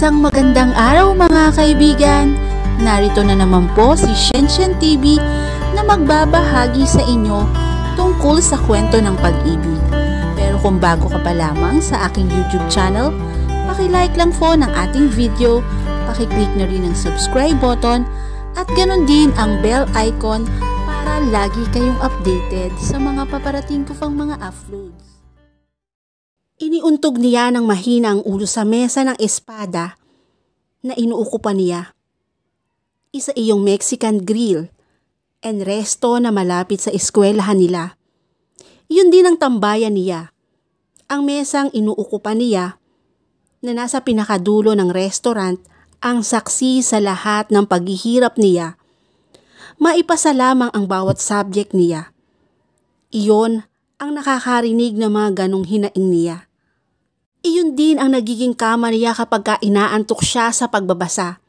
Isang magandang araw mga kaibigan! Narito na naman po si Shenshen TV na magbabahagi sa inyo tungkol sa kwento ng pag-ibig. Pero kung bago ka pa lamang sa aking YouTube channel, paki-like lang po ng ating video, paki-click na rin ang subscribe button at ganon din ang bell icon para lagi kayong updated sa mga paparating ko pang mga uploads. Iniuntog niya ng mahina ang ulo sa mesa ng espada na inuukupan niya. Isa iyong Mexican grill and resto na malapit sa eskwelahan nila. Yun din ang tambayan niya. Ang mesang inuukupan niya na nasa pinakadulo ng restaurant ang saksi sa lahat ng paghihirap niya. Maipasa lamang ang bawat subject niya. Iyon ang nakakarinig ng mga ganong hinaing niya. Iyon din ang nagiging kama niya kapag inaantok siya sa pagbabasa.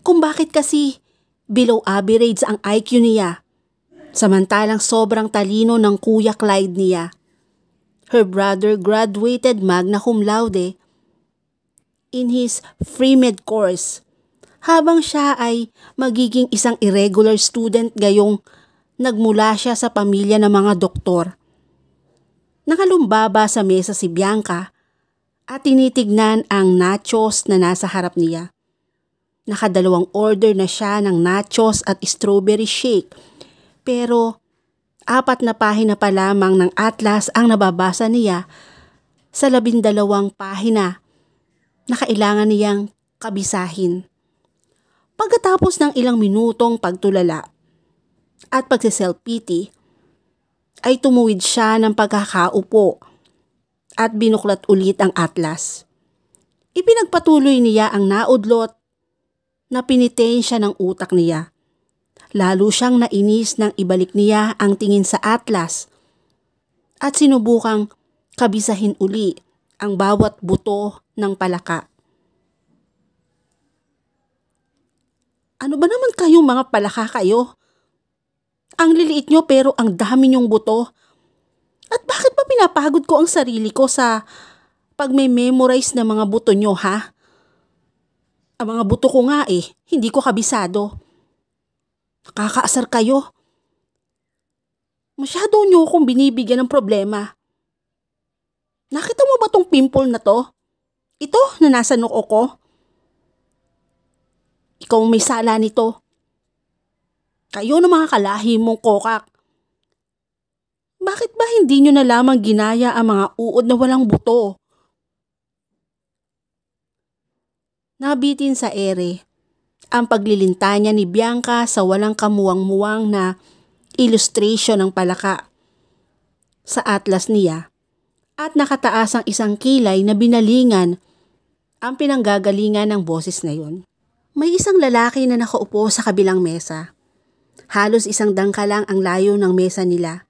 Kung bakit kasi below average ang IQ niya, samantalang sobrang talino ng Kuya Clyde niya. Her brother graduated magna cum laude in his pre-med course, habang siya ay magiging isang irregular student gayong nagmula siya sa pamilya ng mga doktor. Nakalumbaba sa mesa si Bianca at tinitignan ang nachos na nasa harap niya. Nakadalawang order na siya ng nachos at strawberry shake, pero 4 na pahina pa lamang ng atlas ang nababasa niya sa 12 pahina na kailangan niyang kabisahin. Pagkatapos ng ilang minutong pagtulala at pagsiself-pity, ay tumuwid siya ng pagkakaupo at binuklat ulit ang atlas. Ipinagpatuloy niya ang naudlot na pinitensya ng utak niya. Lalo siyang nainis nang ibalik niya ang tingin sa atlas at sinubukang kabisahin uli ang bawat buto ng palaka. Ano ba naman kayong mga palaka kayo? Ang liliit nyo pero ang dami nyong buto. At bakit pa pinapagod ko ang sarili ko sa pag-memorize ng mga buto nyo, ha? Ang mga buto ko nga hindi ko kabisado. Nakakaasar kayo. Masyado nyo akong binibigyan ng problema. Nakita mo ba tong pimple na to? Ito na nasa noo ko? Ikaw may sala nito. Kayo na mga kalahi mong kokak. Bakit ba hindi nyo na lamang ginaya ang mga uod na walang buto? Nabitin sa ere ang paglilinta niya ni Bianca sa walang kamuwang-muwang na illustration ng palaka sa atlas niya at nakataas ang isang kilay na binalingan ang pinanggagalingan ng boses na yun. May isang lalaki na nakaupo sa kabilang mesa. Halos 1 dangka lang ang layo ng mesa nila.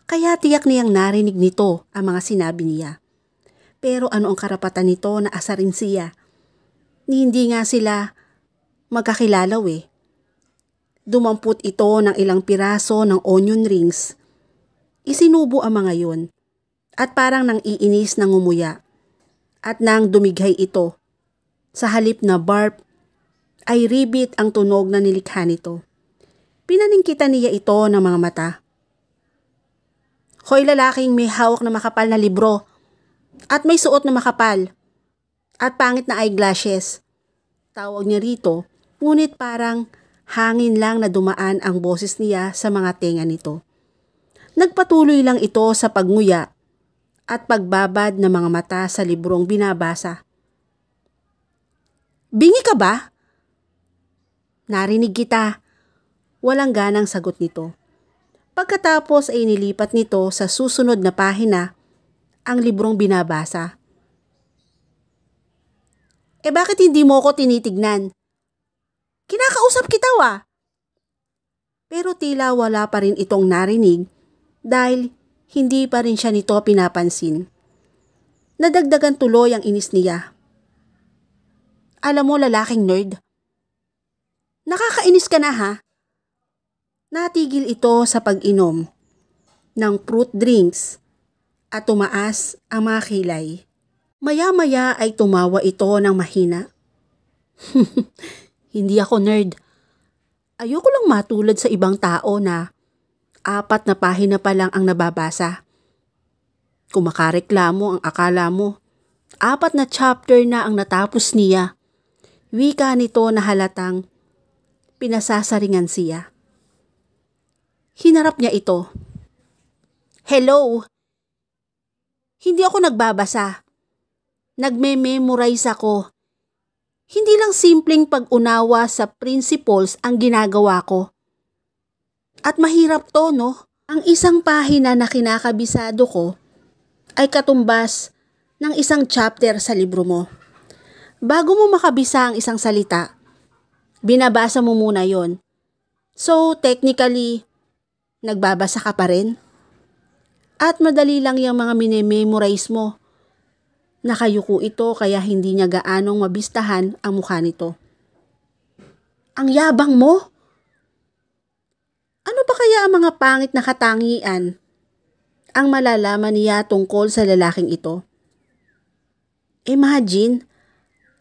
Kaya tiyak niyang narinig nito ang mga sinabi niya. Pero ano ang karapatan nito na asarin siya? Hindi nga sila magkakilalaw Dumampot ito ng ilang piraso ng onion rings. Isinubo ang mga yun at parang nang iinis ng ngumuya. At nang dumighay ito, sa halip na barb ay ribit ang tunog na nilikha nito. Pinaningkitan niya ito ng mga mata. Hoy lalaking may hawak na makapal na libro at may suot na makapal at pangit na eyeglasses. Tawag niya rito, ngunit parang hangin lang na dumaan ang boses niya sa mga tenga nito. Nagpatuloy lang ito sa pagnguya at pagbabad ng mga mata sa librong binabasa. Bingi ka ba? Narinig kita. Walang ganang sagot nito. Pagkatapos ay nilipat nito sa susunod na pahina ang librong binabasa. Bakit hindi mo ko tinitignan? Kinakausap kita Pero tila wala pa rin itong narinig dahil hindi pa rin siya nito pinapansin. Nadagdagan tuloy ang inis niya. Alam mo lalaking nerd, nakakainis ka na ha? Natigil ito sa pag-inom ng fruit drinks at tumaas ang mga kilay. Maya-maya ay tumawa ito ng mahina. Hindi ako nerd. Ayoko lang matulad sa ibang tao na 4 na pahina pa lang ang nababasa. Kung makareklamo ang akala mo, 4 na chapter na ang natapos niya. Wika nito na halatang pinasasaringan siya. Hinarap niya ito. Hello! Hindi ako nagbabasa. Nagme-memorize ako. Hindi lang simpleng pag-unawa sa principles ang ginagawa ko. At mahirap to, no? Ang isang pahina na kinakabisado ko ay katumbas ng isang chapter sa libro mo. Bago mo makabisa ang isang salita, binabasa mo muna yon. So, technically, nagbabasa ka pa rin. At madali lang yung mga minememorize mo. Nakayuko ito kaya hindi niya gaanong mabistahan ang mukha nito. Ang yabang mo! Ano ba kaya ang mga pangit na katangian ang malalaman niya tungkol sa lalaking ito? Imagine,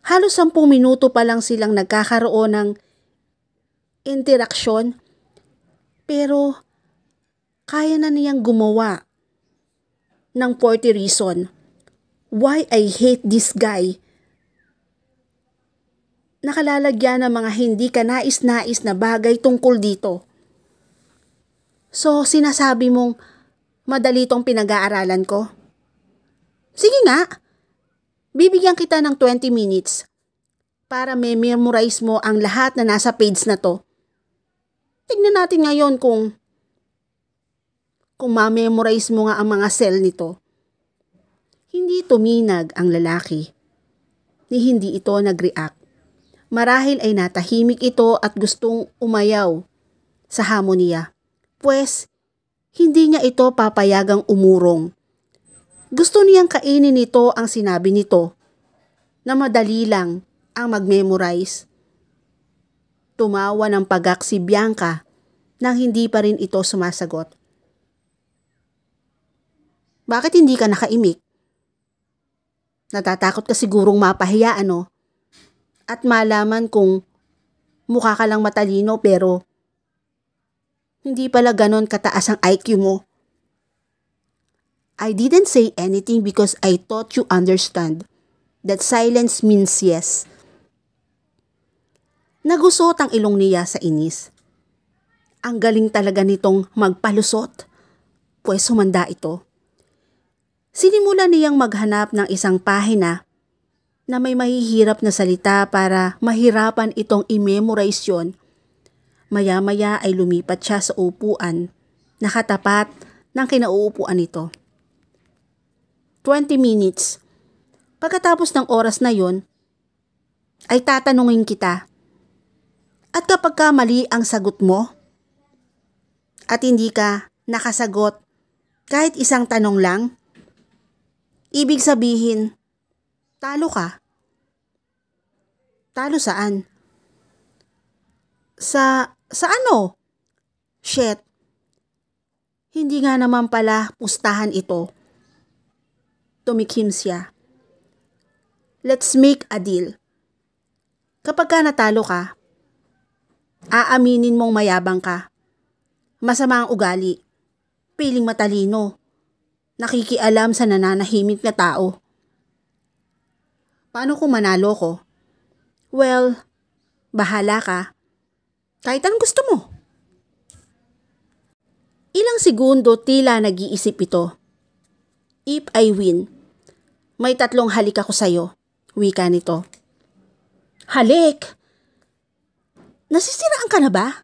halos 10 minuto pa lang silang nagkakaroon ng interaksyon, pero kaya na niyang gumawa ng 40 reason why I hate this guy. Nakalalagyan ng mga hindi ka nais-nais na bagay tungkol dito. So, sinasabi mong madali tong pinag-aaralan ko? Sige nga, bibigyan kita ng 20 minutes para memorize mo ang lahat na nasa page na to. Tignan natin ngayon kung ma-memorize mo nga ang mga cell nito. Hindi tuminag ang lalaki. Ni hindi ito nag-react. Marahil ay natahimik ito at gustong umayaw sa hamon niya. Pues, hindi niya ito papayagang umurong. Gusto niyang kainin nito ang sinabi nito na madali lang ang mag-memorize. Tumawa ng pagak si Bianca nang hindi pa rin ito sumasagot. Bakit hindi ka nakaimik? Natatakot ka sigurong mapahiya, ano? At malaman kung mukha ka lang matalino pero hindi pala ganon kataas ang IQ mo. I didn't say anything because I thought you understand that silence means yes. Nagusot ang ilong niya sa inis. Ang galing talaga nitong magpalusot, pues humanda ito. Sinimulan niyang maghanap ng isang pahina na may mahihirap na salita para mahirapan itong i-memorize yun. Maya-maya ay lumipat siya sa upuan, nakatapat ng kinauupuan nito. 20 minutes. Pagkatapos ng oras na yon, ay tatanungin kita. At kapag mali ang sagot mo, at hindi ka nakasagot kahit isang tanong lang, ibig sabihin, talo ka. Talo saan? Sa ano? Shit. Hindi nga naman pala pustahan ito. Tumikim siya. Let's make a deal. Kapag ka natalo ka, aaminin mong mayabang ka. Masama ang ugali. Piling matalino. Nakikialam sa nananahimik na tao. Paano kung manalo ko? Well, bahala ka. Kahit anong gusto mo. Ilang segundo tila nag-iisip ito. If I win, may 3 halik ako sa'yo, wika nito. Halik? Nasisiraan ka na ba?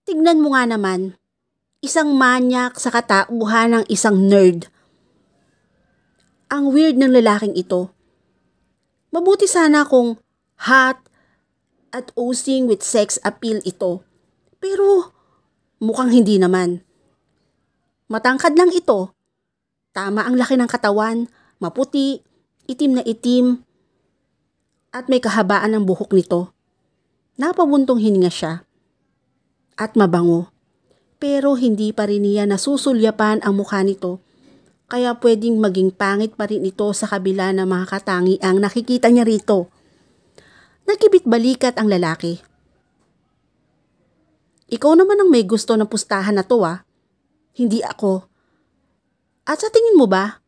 Tignan mo nga naman, isang manyak sa katauhan ng isang nerd. Ang weird ng lalaking ito. Mabuti sana kung hot at oozing with sex appeal ito. Pero mukhang hindi naman. Matangkad lang ito. Tama ang laki ng katawan, maputi, itim na itim, at may kahabaan ng buhok nito. Napabuntong hininga siya. At mabango. Pero hindi pa rin niya nasusulyapan ang mukha nito. Kaya pwedeng maging pangit pa rin ito sa kabila ng mga katangiang nakikita niya rito. Nagkibit balikat ang lalaki. Ikaw naman ang may gusto ng pustahan na to Hindi ako. At sa tingin mo ba,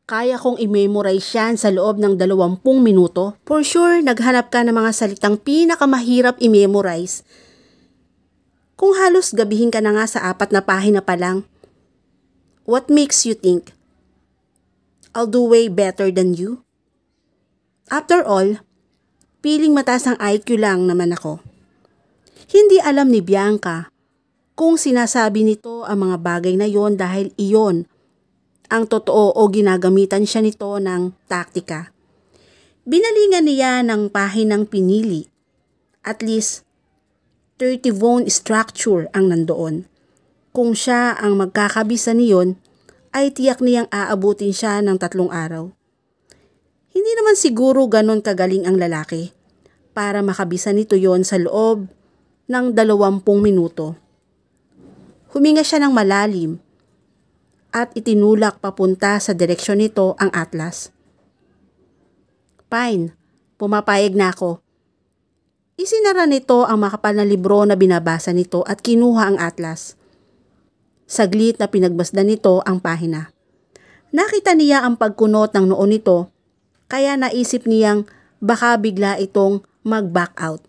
kaya kong i-memorize yan sa loob ng 20 minuto? For sure, naghanap ka ng mga salitang pinakamahirap i-memorize. Kung halos gabihin ka na nga sa 4 na pahina pa lang. What makes you think I'll do way better than you? After all, piling mataas ang IQ lang naman ako. Hindi alam ni Bianca kung sinasabi nito ang mga bagay na yon dahil iyon ang totoo o ginagamitan siya nito ng taktika. Binalingan niya ng pahinang pinili. At least 30 bone structure ang nandoon. Kung siya ang magkakabisa niyon, ay tiyak niyang aabutin siya ng 3 araw. Hindi naman siguro ganon kagaling ang lalaki para makabisa nito yon sa loob ng 20 minuto. Huminga siya ng malalim at itinulak papunta sa direksyon nito ang atlas. Fine, pumapayag na ako. Isinara nito ang makapal na libro na binabasa nito at kinuha ang atlas. Saglit na pinagbasdan nito ang pahina. Nakita niya ang pagkunot ng noo nito, kaya naisip niyang baka bigla itong mag-back out.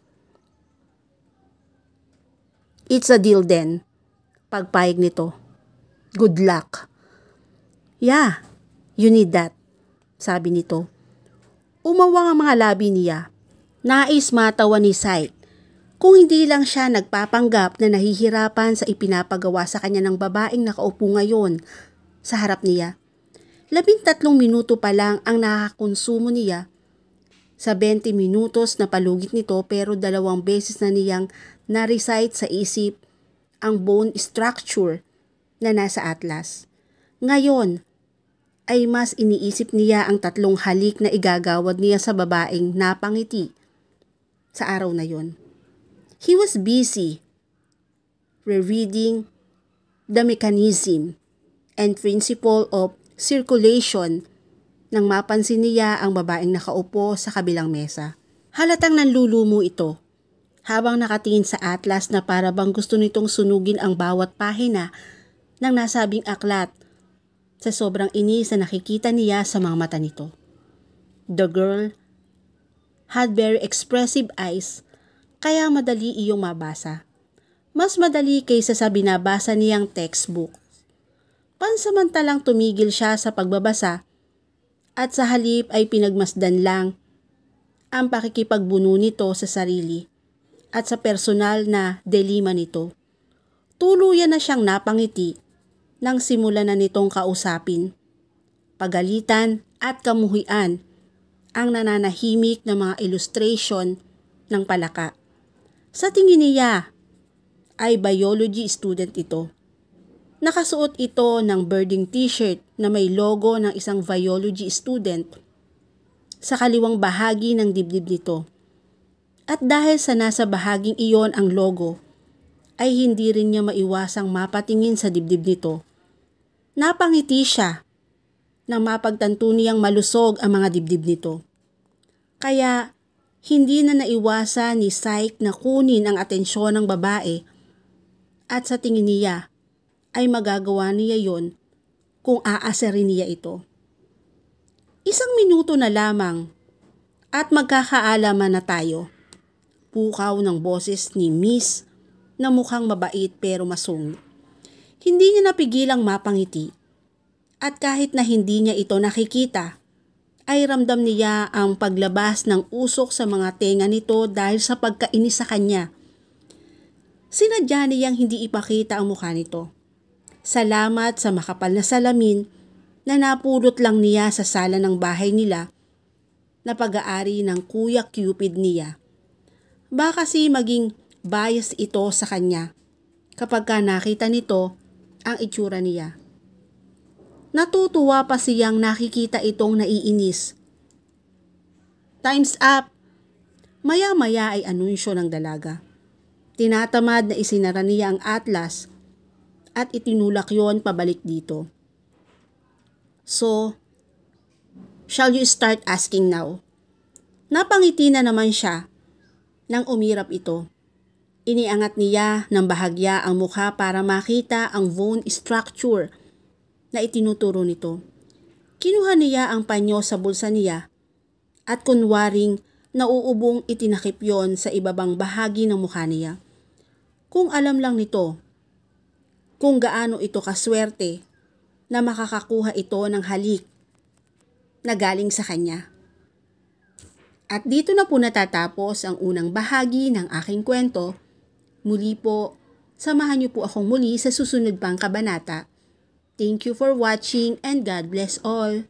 It's a deal then, pagpayag nito. Good luck. Yeah, you need that, sabi nito. Umawang ang mga labi niya. Nais matawa ni Syke. Kung hindi lang siya nagpapanggap na nahihirapan sa ipinapagawa sa kanya ng babaeng nakaupo ngayon sa harap niya. 13 minuto pa lang ang nakakonsumo niya. Sa 20 minutos na palugit nito pero 2 beses na niyang na-recite sa isip ang bone structure na nasa atlas. Ngayon ay mas iniisip niya ang 3 halik na igagawad niya sa babaeng napangiti sa araw na yon. He was busy rereading the mechanism and principle of circulation nang mapansin niya ang babaeng nakaupo sa kabilang mesa. Halatang nanlulumo ito habang nakatingin sa atlas na para bang gusto nitong sunugin ang bawat pahina ng nasabing aklat sa sobrang inis na nakikita niya sa mga mata nito. The girl had very expressive eyes, kaya madali iyong mabasa. Mas madali kaysa sa binabasa niyang textbook. Pansamantalang tumigil siya sa pagbabasa at sa halip ay pinagmasdan lang ang pakikipagbuno nito sa sarili at sa personal na dilema nito. Tuluyan na siyang napangiti nang simulan na nitong kausapin. Pagalitan at kamuhian ang nananahimik na mga illustration ng palaka. Sa tingin niya ay biology student ito. Nakasuot ito ng birding t-shirt na may logo ng isang biology student sa kaliwang bahagi ng dibdib nito. At dahil sa nasa bahaging iyon ang logo, ay hindi rin niya maiwasang mapatingin sa dibdib nito. Napangiti siya nang mapagtanto niyang malusog ang mga dibdib nito. Kaya hindi na naiwasan ni Syke na kunin ang atensyon ng babae at sa tingin niya ay magagawa niya yon kung aasarin niya ito. 1 minuto na lamang at magkakaalaman na tayo. Pukaw ng boses ni Miss na mukhang mabait pero masungit. Hindi niya napigilang mapangiti at kahit na hindi niya ito nakikita, ay ramdam niya ang paglabas ng usok sa mga tenga nito dahil sa pagkainis sa kanya. Sinadya niyang hindi ipakita ang mukha nito. Salamat sa makapal na salamin na napulot lang niya sa sala ng bahay nila na pag-aari ng Kuya Cupid niya. Baka kasi maging bias ito sa kanya kapag nakita nito ang itsura niya. Natutuwa pa siyang nakikita itong naiinis. Time's up! Maya-maya ay anunsyo ng dalaga. Tinatamad na isinara niya ang atlas at itinulak yon pabalik dito. So, shall you start asking now? Napangiti na naman siya nang umirap ito. Iniangat niya ng bahagya ang mukha para makita ang bone structure na itinuturo nito. Kinuha niya ang panyo sa bulsa niya at kunwaring nauubong itinakip yon sa ibabang bahagi ng mukha niya. Kung alam lang nito kung gaano ito kaswerte na makakakuha ito ng halik na galing sa kanya. At dito na po natatapos ang unang bahagi ng aking kwento. Muli po, samahan niyo po akong muli sa susunod pang kabanata. Thank you for watching and God bless all.